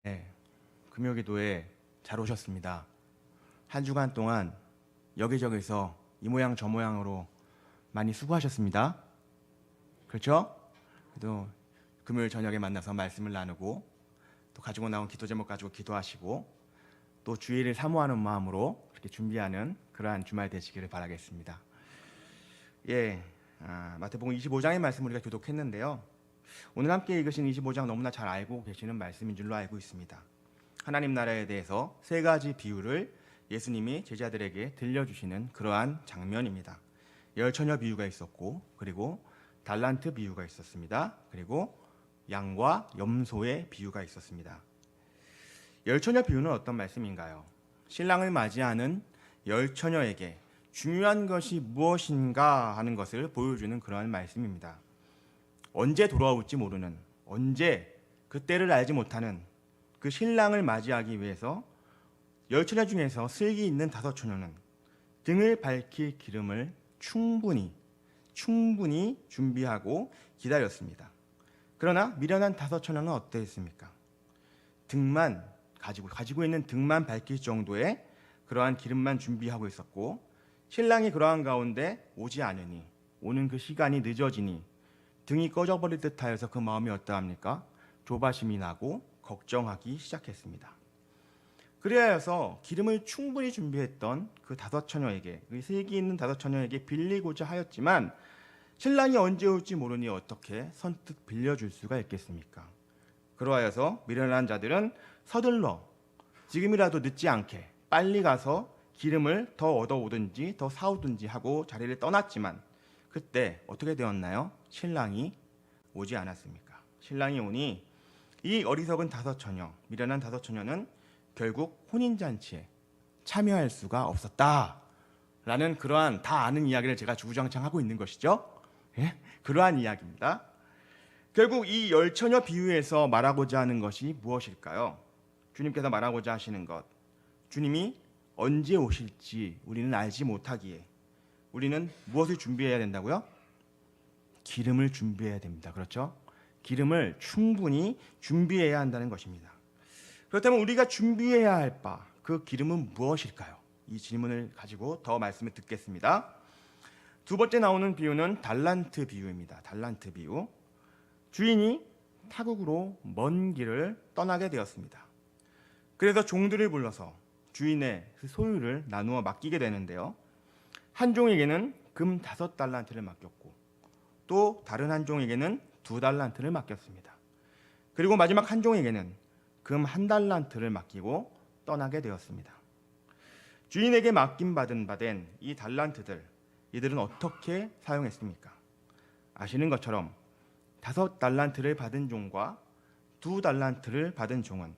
네, 금요기도에 잘 오셨습니다. 한 주간 동안 여기저기서 이 모양 저 모양으로 많이 수고하셨습니다. 그렇죠? 그래도 금요일 저녁에 만나서 말씀을 나누고 또 가지고 나온 기도 제목 가지고 기도하시고 또 주일을 사모하는 마음으로 이렇게 준비하는 그러한 주말 되시기를 바라겠습니다. 예, 마태복음 25장의 말씀 우리가 교독했는데요. 오늘 함께 읽으신 25장 너무나 잘 알고 계시는 말씀인 줄로 알고 있습니다. 하나님 나라에 대해서 세 가지 비유를 예수님이 제자들에게 들려주시는 그러한 장면입니다. 열처녀 비유가 있었고, 그리고 달란트 비유가 있었습니다. 그리고 양과 염소의 비유가 있었습니다. 열처녀 비유는 어떤 말씀인가요? 신랑을 맞이하는 열처녀에게 중요한 것이 무엇인가 하는 것을 보여주는 그러한 말씀입니다. 언제 돌아올지 모르는, 언제 그때를 알지 못하는 그 신랑을 맞이하기 위해서 열처녀 중에서 슬기 있는 다섯 처녀는 등을 밝힐 기름을 충분히 준비하고 기다렸습니다. 그러나 미련한 다섯 처녀는 어땠습니까? 등만 가지고 있는 등만 밝힐 정도의 그러한 기름만 준비하고 있었고, 신랑이 그러한 가운데 오지 않으니, 오는 그 시간이 늦어지니 등이 꺼져버릴 듯하여서 그 마음이 어떠합니까? 조바심이 나고 걱정하기 시작했습니다. 그래서 기름을 충분히 준비했던 그 다섯 처녀에게, 그 슬기 있는 다섯 처녀에게 빌리고자 하였지만 신랑이 언제 올지 모르니 어떻게 선뜻 빌려줄 수가 있겠습니까? 그러하여서 미련한 자들은 서둘러 지금이라도 늦지 않게 빨리 가서 기름을 더 얻어오든지 더 사오든지 하고 자리를 떠났지만 그때 어떻게 되었나요? 신랑이 오지 않았습니까? 신랑이 오니 이 어리석은 다섯 처녀, 미련한 다섯 처녀는 결국 혼인잔치에 참여할 수가 없었다라는 그러한 다 아는 이야기를 제가 주구장창 하고 있는 것이죠. 예? 그러한 이야기입니다. 결국 이 열처녀 비유에서 말하고자 하는 것이 무엇일까요? 주님께서 말하고자 하시는 것, 주님이 언제 오실지 우리는 알지 못하기에 우리는 무엇을 준비해야 된다고요? 기름을 준비해야 됩니다. 그렇죠? 기름을 충분히 준비해야 한다는 것입니다. 그렇다면 우리가 준비해야 할 바, 그 기름은 무엇일까요? 이 질문을 가지고 더 말씀을 듣겠습니다. 두 번째 나오는 비유는 달란트 비유입니다. 달란트 비유. 주인이 타국으로 먼 길을 떠나게 되었습니다. 그래서 종들을 불러서 주인의 그 소유를 나누어 맡기게 되는데요. 한 종에게는 금 5달란트를 맡겼고 또 다른 한 종에게는 2달란트를 맡겼습니다. 그리고 마지막 한 종에게는 금 1달란트를 맡기고 떠나게 되었습니다. 주인에게 맡김받은 바된 이 달란트들, 이들은 어떻게 사용했습니까? 아시는 것처럼 5달란트를 받은 종과 2달란트를 받은 종은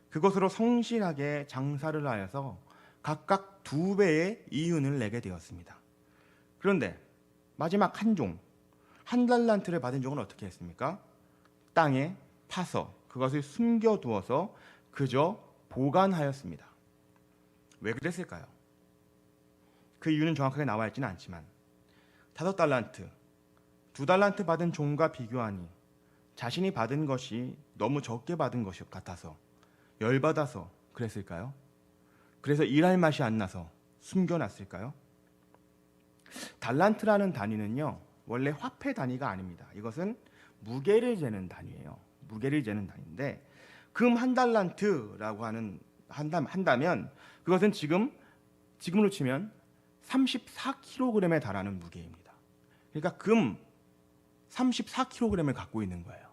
그것으로 성실하게 장사를 하여서 각각 2배의 이윤을 내게 되었습니다. 그런데 마지막 한 종, 1달란트를 받은 종은 어떻게 했습니까? 땅에 파서 그것을 숨겨두어서 그저 보관하였습니다. 왜 그랬을까요? 그 이유는 정확하게 나와 있지는 않지만 5달란트, 2달란트 받은 종과 비교하니 자신이 받은 것이 너무 적게 받은 것 같아서 열받아서 그랬을까요? 그래서 일할 맛이 안 나서 숨겨놨을까요? 달란트라는 단위는요, 원래 화폐 단위가 아닙니다. 이것은 무게를 재는 단위예요. 무게를 재는 단위인데 금 1달란트라고 한다면 그것은 지금으로 치면 34kg에 달하는 무게입니다. 그러니까 금 34kg을 갖고 있는 거예요.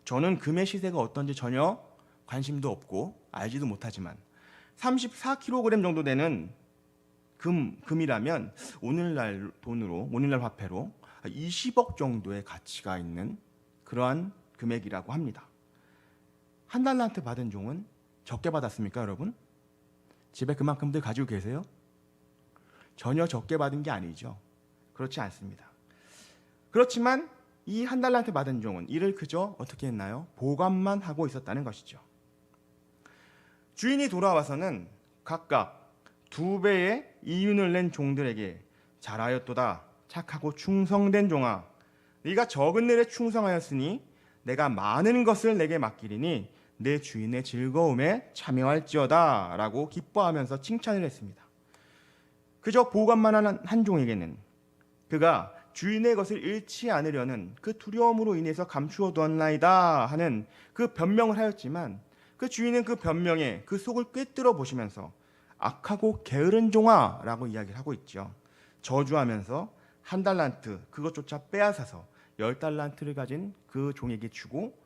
저는 금의 시세가 어떤지 전혀 관심도 없고 알지도 못하지만 34kg 정도 되는 금이라면 오늘날 돈으로, 오늘날 화폐로 20억 정도의 가치가 있는 그러한 금액이라고 합니다. 1달란트 받은 종은 적게 받았습니까, 여러분? 집에 그만큼들 가지고 계세요? 전혀 적게 받은 게 아니죠. 그렇지 않습니다. 그렇지만 이 1달란트 받은 종은 이를 그저 어떻게 했나요? 보관만 하고 있었다는 것이죠. 주인이 돌아와서는 각각 2배의 이윤을 낸 종들에게 잘하였도다, 착하고 충성된 종아, 네가 적은 일에 충성하였으니 내가 많은 것을 내게 맡기리니 내 주인의 즐거움에 참여할지어다 라고 기뻐하면서 칭찬을 했습니다. 그저 보관만 한 종에게는 그가 주인의 것을 잃지 않으려는 그 두려움으로 인해서 감추어 두었나이다 하는 그 변명을 하였지만, 그 주인은 그 변명에 그 속을 꿰뚫어 보시면서 악하고 게으른 종아 라고 이야기를 하고 있죠. 저주하면서 1달란트 그것조차 빼앗아서 10달란트를 가진 그 종에게 주고,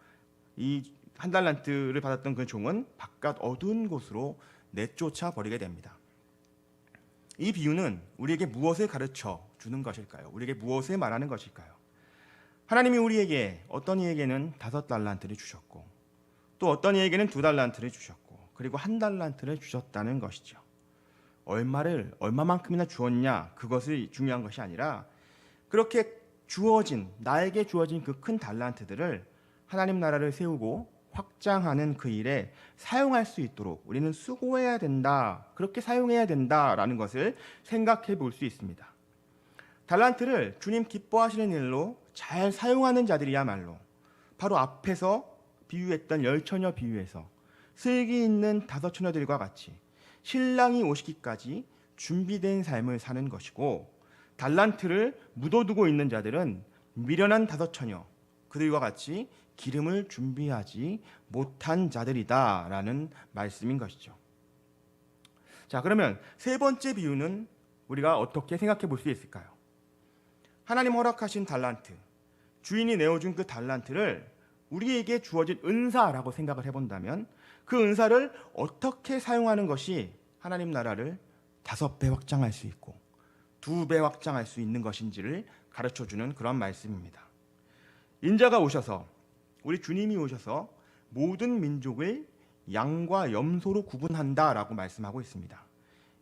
이 1달란트를 받았던 그 종은 바깥 어두운 곳으로 내쫓아 버리게 됩니다. 이 비유는 우리에게 무엇을 가르쳐 주는 것일까요? 우리에게 무엇을 말하는 것일까요? 하나님이 우리에게, 어떤 이에게는 5달란트를 주셨고, 또 어떤 이에게는 2달란트를 주셨고, 그리고 1달란트를 주셨다는 것이죠. 얼마만큼이나 주었냐, 그것이 중요한 것이 아니라, 그렇게 나에게 주어진 그 큰 달란트들을 하나님 나라를 세우고 확장하는 그 일에 사용할 수 있도록 우리는 수고해야 된다, 그렇게 사용해야 된다라는 것을 생각해 볼 수 있습니다. 달란트를 주님 기뻐하시는 일로 잘 사용하는 자들이야말로 바로 앞에서 비유했던 10처녀 비유에서 슬기 있는 5처녀들과 같이 신랑이 오시기까지 준비된 삶을 사는 것이고, 달란트를 묻어두고 있는 자들은 미련한 5처녀, 그들과 같이 기름을 준비하지 못한 자들이다라는 말씀인 것이죠. 자, 그러면 세 번째 비유는 우리가 어떻게 생각해 볼 수 있을까요? 하나님 허락하신 달란트, 주인이 내어준 그 달란트를 우리에게 주어진 은사라고 생각을 해본다면, 그 은사를 어떻게 사용하는 것이 하나님 나라를 5배 확장할 수 있고 2배 확장할 수 있는 것인지를 가르쳐주는 그런 말씀입니다. 인자가 오셔서, 우리 주님이 오셔서 모든 민족을 양과 염소로 구분한다라고 말씀하고 있습니다.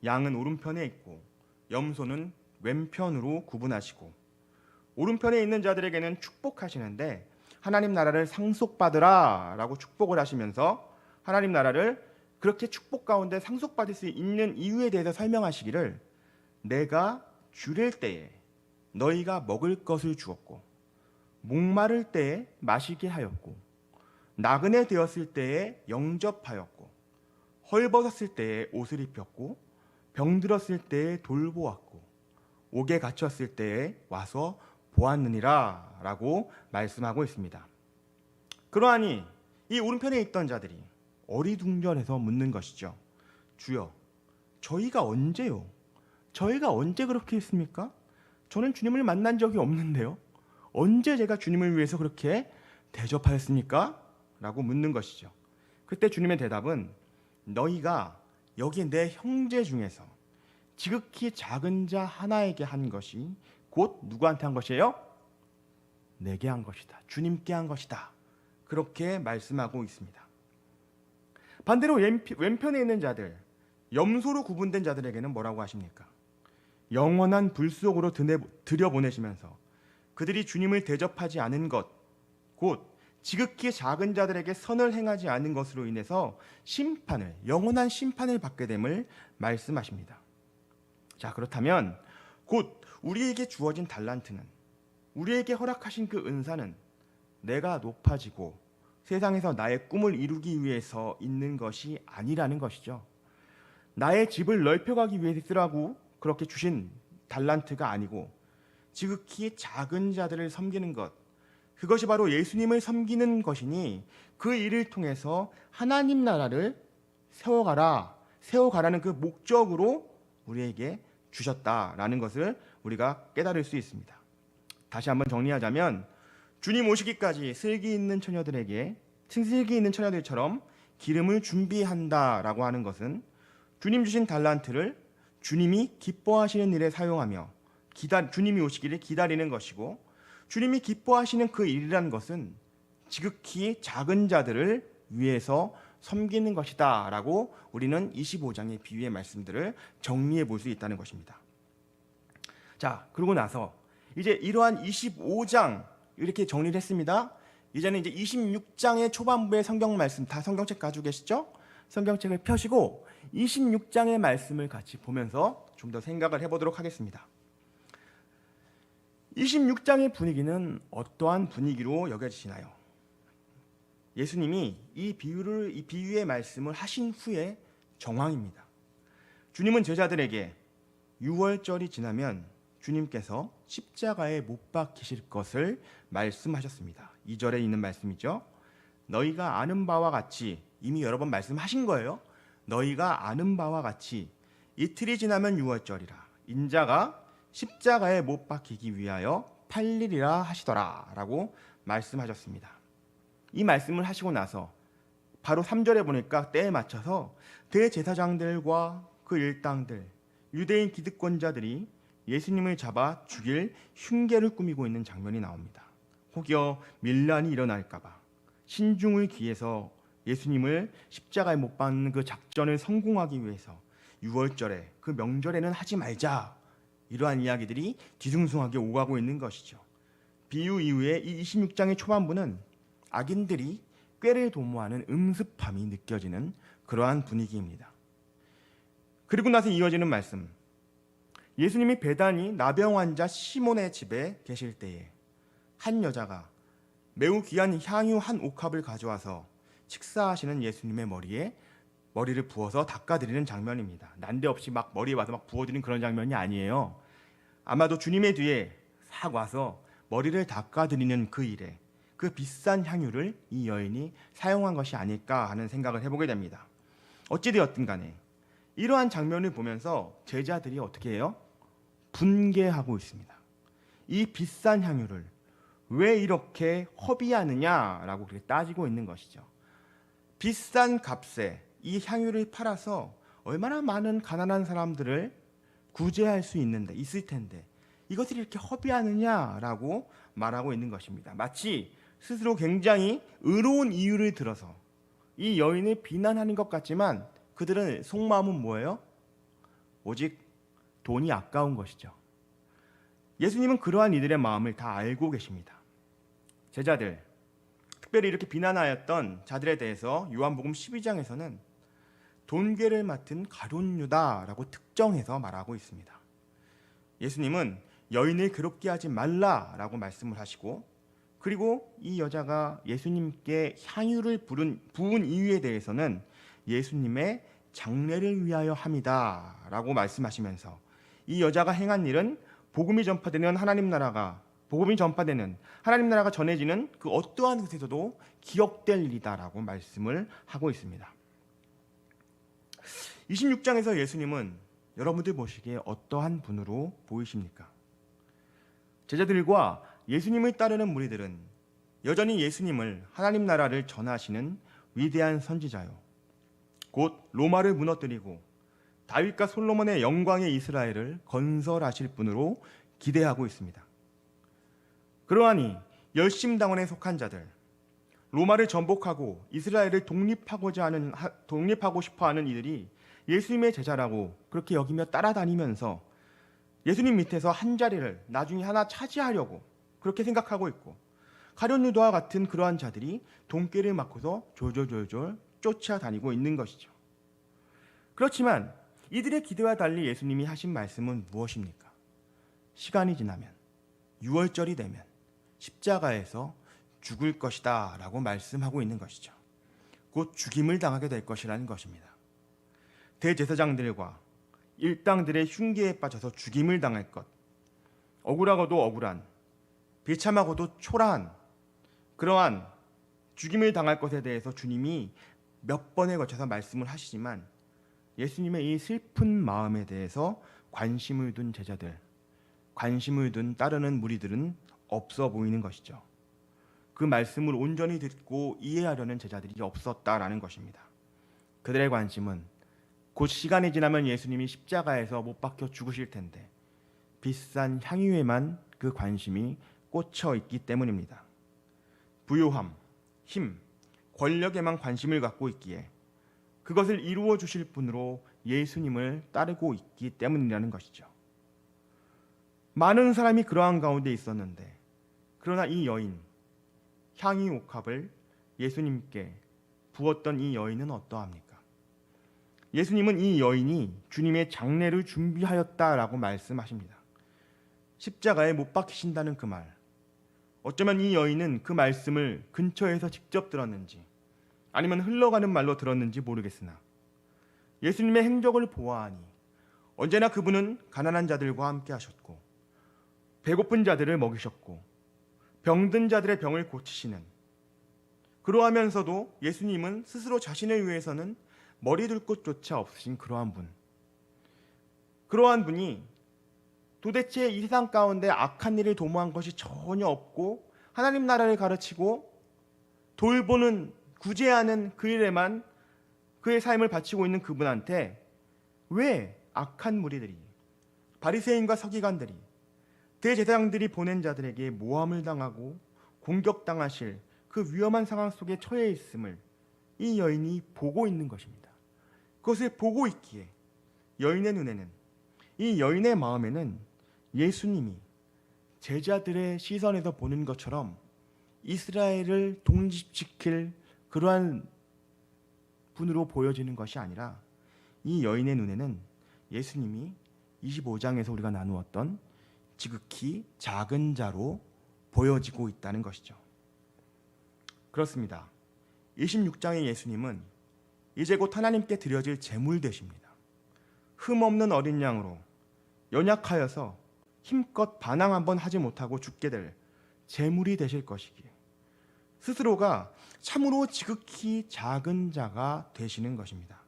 양은 오른편에 있고 염소는 왼편으로 구분하시고, 오른편에 있는 자들에게는 축복하시는데 하나님 나라를 상속받으라 라고 축복을 하시면서 하나님 나라를 그렇게 축복 가운데 상속받을 수 있는 이유에 대해서 설명하시기를, 내가 줄일 때에 너희가 먹을 것을 주었고, 목마를 때에 마시게 하였고, 나그네 되었을 때에 영접하였고, 헐벗었을 때에 옷을 입혔고, 병들었을 때에 돌보았고, 옥에 갇혔을 때에 와서 보았느니라 라고 말씀하고 있습니다. 그러하니 이 오른편에 있던 자들이 어리둥절해서 묻는 것이죠. 주여, 저희가 언제요? 저희가 언제 그렇게 했습니까? 저는 주님을 만난 적이 없는데요. 언제 제가 주님을 위해서 그렇게 대접하였습니까? 라고 묻는 것이죠. 그때 주님의 대답은, 너희가 여기 내 형제 중에서 지극히 작은 자 하나에게 한 것이 곧 누구한테 한 것이에요? 내게 한 것이다. 주님께 한 것이다. 그렇게 말씀하고 있습니다. 반대로 왼편에 있는 자들, 염소로 구분된 자들에게는 뭐라고 하십니까? 영원한 불 속으로 들여보내시면서 그들이 주님을 대접하지 않은 것, 곧 지극히 작은 자들에게 선을 행하지 않은 것으로 인해서 영원한 심판을 받게 됨을 말씀하십니다. 자, 그렇다면 곧 우리에게 주어진 달란트는, 우리에게 허락하신 그 은사는 내가 높아지고 세상에서 나의 꿈을 이루기 위해서 있는 것이 아니라는 것이죠. 나의 집을 넓혀가기 위해서 쓰라고 그렇게 주신 달란트가 아니고, 지극히 작은 자들을 섬기는 것, 그것이 바로 예수님을 섬기는 것이니, 그 일을 통해서 하나님 나라를 세워가라는 그 목적으로 우리에게 주셨다라는 것을 우리가 깨달을 수 있습니다. 다시 한번 정리하자면, 주님 오시기까지 슬기 있는 처녀들처럼 기름을 준비한다라고 하는 것은 주님 주신 달란트를 주님이 기뻐하시는 일에 사용하며 주님이 오시기를 기다리는 것이고, 주님이 기뻐하시는 그 일이라는 것은 지극히 작은 자들을 위해서 섬기는 것이다 라고 우리는 25장의 비유의 말씀들을 정리해 볼 수 있다는 것입니다. 자, 그러고 나서 이제 이러한 25장 이렇게 정리를 했습니다. 이제는 이제 26장의 초반부의 성경 말씀, 다 성경책 가지고 계시죠? 성경책을 펴시고 26장의 말씀을 같이 보면서 좀 더 생각을 해보도록 하겠습니다. 26장의 분위기는 어떠한 분위기로 여겨지시나요? 예수님이 이 비유의 말씀을 하신 후에 정황입니다. 주님은 제자들에게 유월절이 지나면 주님께서 십자가에 못 박히실 것을 말씀하셨습니다. 2절에 있는 말씀이죠. 너희가 아는 바와 같이, 이미 여러 번 말씀하신 거예요. 너희가 아는 바와 같이 이틀이 지나면 유월절이라 인자가 십자가에 못 박히기 위하여 팔리리라 하시더라 라고 말씀하셨습니다. 이 말씀을 하시고 나서 바로 3절에 보니까 때에 맞춰서 대제사장들과 그 일당들, 유대인 기득권자들이 예수님을 잡아 죽일 흉계를 꾸미고 있는 장면이 나옵니다. 혹여 밀란이 일어날까 봐 신중을 기해서 예수님을 십자가에 못 박는 그 작전을 성공하기 위해서 6월절에 그 명절에는 하지 말자, 이러한 이야기들이 뒤숭숭하게 오가고 있는 것이죠. 비유 이후에 이 26장의 초반부는 악인들이 꾀를 도모하는 음습함이 느껴지는 그러한 분위기입니다. 그리고 나서 이어지는 말씀, 예수님이 베다니 나병 환자 시몬의 집에 계실 때에 한 여자가 매우 귀한 향유 한 옥합을 가져와서 식사하시는 예수님의 머리를 부어서 닦아드리는 장면입니다. 난데없이 막 머리에 와서 막 부어드리는 그런 장면이 아니에요. 아마도 주님의 뒤에 싹 와서 머리를 닦아드리는 그 일에 그 비싼 향유를 이 여인이 사용한 것이 아닐까 하는 생각을 해보게 됩니다. 어찌되었든 간에 이러한 장면을 보면서 제자들이 어떻게 해요? 분개하고 있습니다. 이 비싼 향유를 왜 이렇게 허비하느냐라고 그렇게 따지고 있는 것이죠. 비싼 값에 이 향유를 팔아서 얼마나 많은 가난한 사람들을 구제할 수 있을 텐데 이것을 이렇게 허비하느냐라고 말하고 있는 것입니다. 마치 스스로 굉장히 의로운 이유를 들어서 이 여인을 비난하는 것 같지만 그들은 속마음은 뭐예요? 오직 돈이 아까운 것이죠. 예수님은 그러한 이들의 마음을 다 알고 계십니다. 제자들, 특별히 이렇게 비난하였던 자들에 대해서 요한복음 12장에서는 돈괴를 맡은 가룟 유다라고 특정해서 말하고 있습니다. 예수님은 여인을 괴롭게 하지 말라라고 말씀을 하시고, 그리고 이 여자가 예수님께 향유를 부은 이유에 대해서는 예수님의 장례를 위하여 함이다라고 말씀하시면서 이 여자가 행한 일은 복음이 전파되는 하나님 나라가 전해지는 그 어떠한 곳에서도 기억될 일이다라고 말씀을 하고 있습니다. 26장에서 예수님은 여러분들 보시기에 어떠한 분으로 보이십니까? 제자들과 예수님을 따르는 무리들은 여전히 예수님을 하나님 나라를 전하시는 위대한 선지자요, 곧 로마를 무너뜨리고 다윗과 솔로몬의 영광의 이스라엘을 건설하실 분으로 기대하고 있습니다. 그러하니 열심당원에 속한 자들, 로마를 전복하고 이스라엘을 독립하고 싶어하는 이들이 예수님의 제자라고 그렇게 여기며 따라다니면서 예수님 밑에서 한 자리를 나중에 하나 차지하려고 그렇게 생각하고 있고, 가룟 유다와 같은 그러한 자들이 돈꾀를 맞고서 졸졸졸 쫓아다니고 있는 것이죠. 그렇지만 이들의 기대와 달리 예수님이 하신 말씀은 무엇입니까? 시간이 지나면, 유월절이 되면 십자가에서 죽을 것이다 라고 말씀하고 있는 것이죠. 곧 죽임을 당하게 될 것이라는 것입니다. 대제사장들과 일당들의 흉계에 빠져서 죽임을 당할 것, 억울하고도 억울한, 비참하고도 초라한 그러한 죽임을 당할 것에 대해서 주님이 몇 번에 걸쳐서 말씀을 하시지만 예수님의 이 슬픈 마음에 대해서 관심을 둔 제자들, 관심을 둔 따르는 무리들은 없어 보이는 것이죠. 그 말씀을 온전히 듣고 이해하려는 제자들이 없었다라는 것입니다. 그들의 관심은 곧 시간이 지나면 예수님이 십자가에서 못 박혀 죽으실 텐데 비싼 향유에만 그 관심이 꽂혀 있기 때문입니다. 부요함, 힘, 권력에만 관심을 갖고 있기에 그것을 이루어 주실 분으로 예수님을 따르고 있기 때문이라는 것이죠. 많은 사람이 그러한 가운데 있었는데, 그러나 이 여인, 향유 옥합을 예수님께 부었던 이 여인은 어떠합니까? 예수님은 이 여인이 주님의 장례를 준비하였다라고 말씀하십니다. 십자가에 못 박히신다는 그 말, 어쩌면 이 여인은 그 말씀을 근처에서 직접 들었는지 아니면 흘러가는 말로 들었는지 모르겠으나 예수님의 행적을 보아하니 언제나 그분은 가난한 자들과 함께 하셨고 배고픈 자들을 먹이셨고 병든 자들의 병을 고치시는, 그러하면서도 예수님은 스스로 자신을 위해서는 머리 둘 곳조차 없으신 그러한 분이 도대체 이 세상 가운데 악한 일을 도모한 것이 전혀 없고 하나님 나라를 가르치고 돌보는 구제하는 그 일에만 그의 삶을 바치고 있는 그분한테 왜 악한 무리들이, 바리새인과 서기관들이, 대제사장들이 보낸 자들에게 모함을 당하고 공격당하실 그 위험한 상황 속에 처해 있음을 이 여인이 보고 있는 것입니다. 그것을 보고 있기에 여인의 눈에는, 이 여인의 마음에는 예수님이 제자들의 시선에서 보는 것처럼 이스라엘을 독립시킬 그러한 분으로 보여지는 것이 아니라 이 여인의 눈에는 예수님이 25장에서 우리가 나누었던 지극히 작은 자로 보여지고 있다는 것이죠. 그렇습니다. 26장의 예수님은 이제 곧 하나님께 드려질 제물 되십니다. 흠없는 어린 양으로 연약하여서 힘껏 반항 한번 하지 못하고 죽게 될 제물이 되실 것이기에 스스로가 참으로 지극히 작은 자가 되시는 것입니다.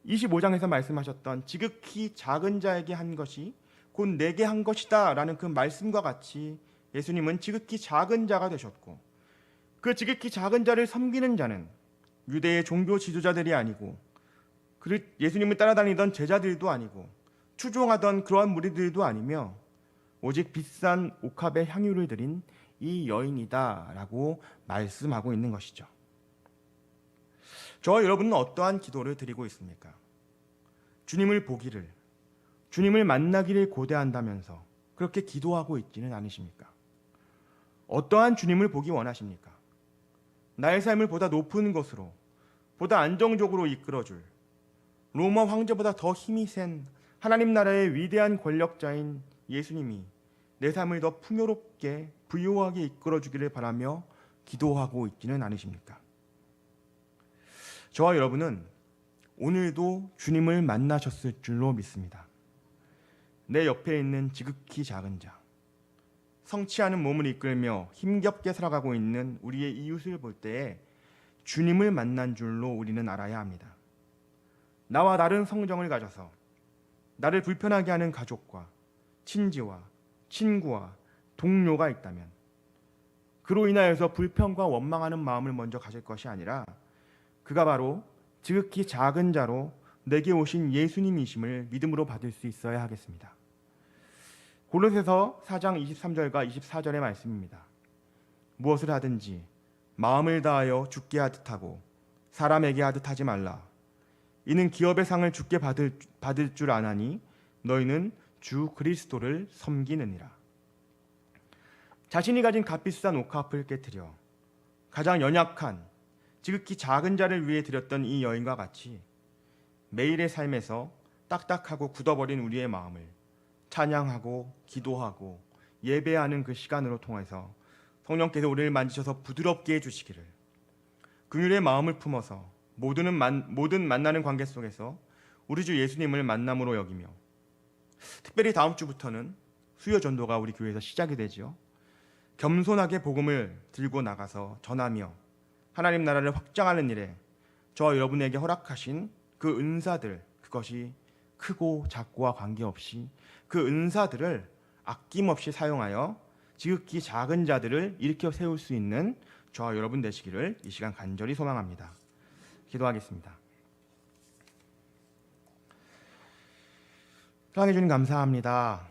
25장에서 말씀하셨던 지극히 작은 자에게 한 것이 곧 내게 한 것이다 라는 그 말씀과 같이 예수님은 지극히 작은 자가 되셨고, 그 지극히 작은 자를 섬기는 자는 유대의 종교 지도자들이 아니고 예수님을 따라다니던 제자들도 아니고 추종하던 그러한 무리들도 아니며 오직 비싼 옥합의 향유를 드린 이 여인이다 라고 말씀하고 있는 것이죠. 저와 여러분은 어떠한 기도를 드리고 있습니까? 주님을 보기를, 주님을 만나기를 고대한다면서 그렇게 기도하고 있지는 않으십니까? 어떠한 주님을 보기 원하십니까? 나의 삶을 보다 높은 것으로, 보다 안정적으로 이끌어줄 로마 황제보다 더 힘이 센 하나님 나라의 위대한 권력자인 예수님이 내 삶을 더 풍요롭게 부유하게 이끌어주기를 바라며 기도하고 있지는 않으십니까? 저와 여러분은 오늘도 주님을 만나셨을 줄로 믿습니다. 내 옆에 있는 지극히 작은 자, 성취하는 몸을 이끌며 힘겹게 살아가고 있는 우리의 이웃을 볼 때에 주님을 만난 줄로 우리는 알아야 합니다. 나와 다른 성정을 가져서 나를 불편하게 하는 가족과 친지와 친구와 동료가 있다면 그로 인하여서 불평과 원망하는 마음을 먼저 가질 것이 아니라 그가 바로 지극히 작은 자로 내게 오신 예수님이심을 믿음으로 받을 수 있어야 하겠습니다. 골로새서 4장 23절과 24절의 말씀입니다. 무엇을 하든지 마음을 다하여 주께 하듯 하고 사람에게 하듯 하지 말라. 이는 기업의 상을 주께 받을 줄 아나니 너희는 주 그리스도를 섬기느니라. 자신이 가진 값비싼 옥합을 깨뜨려 가장 연약한 지극히 작은 자를 위해 드렸던 이 여인과 같이 매일의 삶에서 딱딱하고 굳어버린 우리의 마음을 찬양하고 기도하고 예배하는 그 시간으로 통해서 성령께서 우리를 만지셔서 부드럽게 해주시기를, 긍휼의 마음을 품어서 모든 만나는 관계 속에서 우리 주 예수님을 만남으로 여기며, 특별히 다음 주부터는 수요 전도가 우리 교회에서 시작이 되죠. 겸손하게 복음을 들고 나가서 전하며 하나님 나라를 확장하는 일에 저와 여러분에게 허락하신 그 은사들, 그것이 크고 작고와 관계없이 그 은사들을 아낌없이 사용하여 지극히 작은 자들을 일으켜 세울 수 있는 저와 여러분 되시기를 이 시간 간절히 소망합니다. 기도하겠습니다. 사랑해 주님 감사합니다.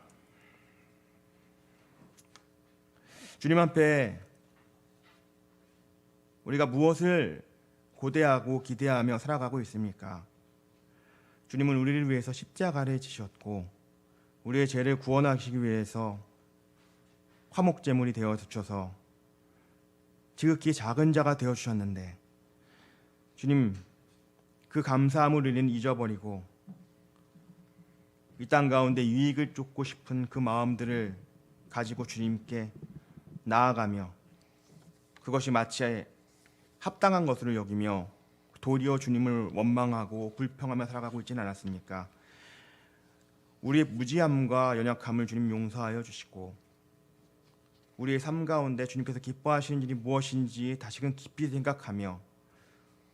주님 앞에 우리가 무엇을 고대하고 기대하며 살아가고 있습니까? 주님은 우리를 위해서 십자가를 지셨고 우리의 죄를 구원하시기 위해서 화목제물이 되어 주셔서 지극히 작은 자가 되어 주셨는데, 주님 그 감사함을 우리는 잊어버리고 이 땅 가운데 유익을 쫓고 싶은 그 마음들을 가지고 주님께 나아가며 그것이 마치 합당한 것으로 여기며 도리어 주님을 원망하고 불평하며 살아가고 있지는 않았습니까? 우리의 무지함과 연약함을 주님 용서하여 주시고 우리의 삶 가운데 주님께서 기뻐하시는 일이 무엇인지 다시금 깊이 생각하며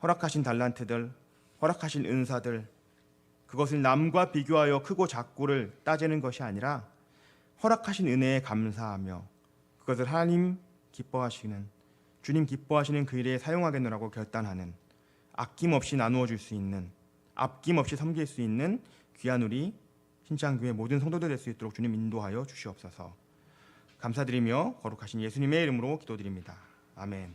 허락하신 달란트들, 허락하신 은사들, 그것을 남과 비교하여 크고 작고를 따지는 것이 아니라 허락하신 은혜에 감사하며 그것을 하나님 기뻐하시는, 주님 기뻐하시는 그 일에 사용하겠노라고 결단하는, 아낌없이 나누어 줄 수 있는, 아낌없이 섬길 수 있는 귀한 우리 신창교회 모든 성도들 될 수 있도록 주님 인도하여 주시옵소서. 감사드리며 거룩하신 예수님의 이름으로 기도드립니다. 아멘.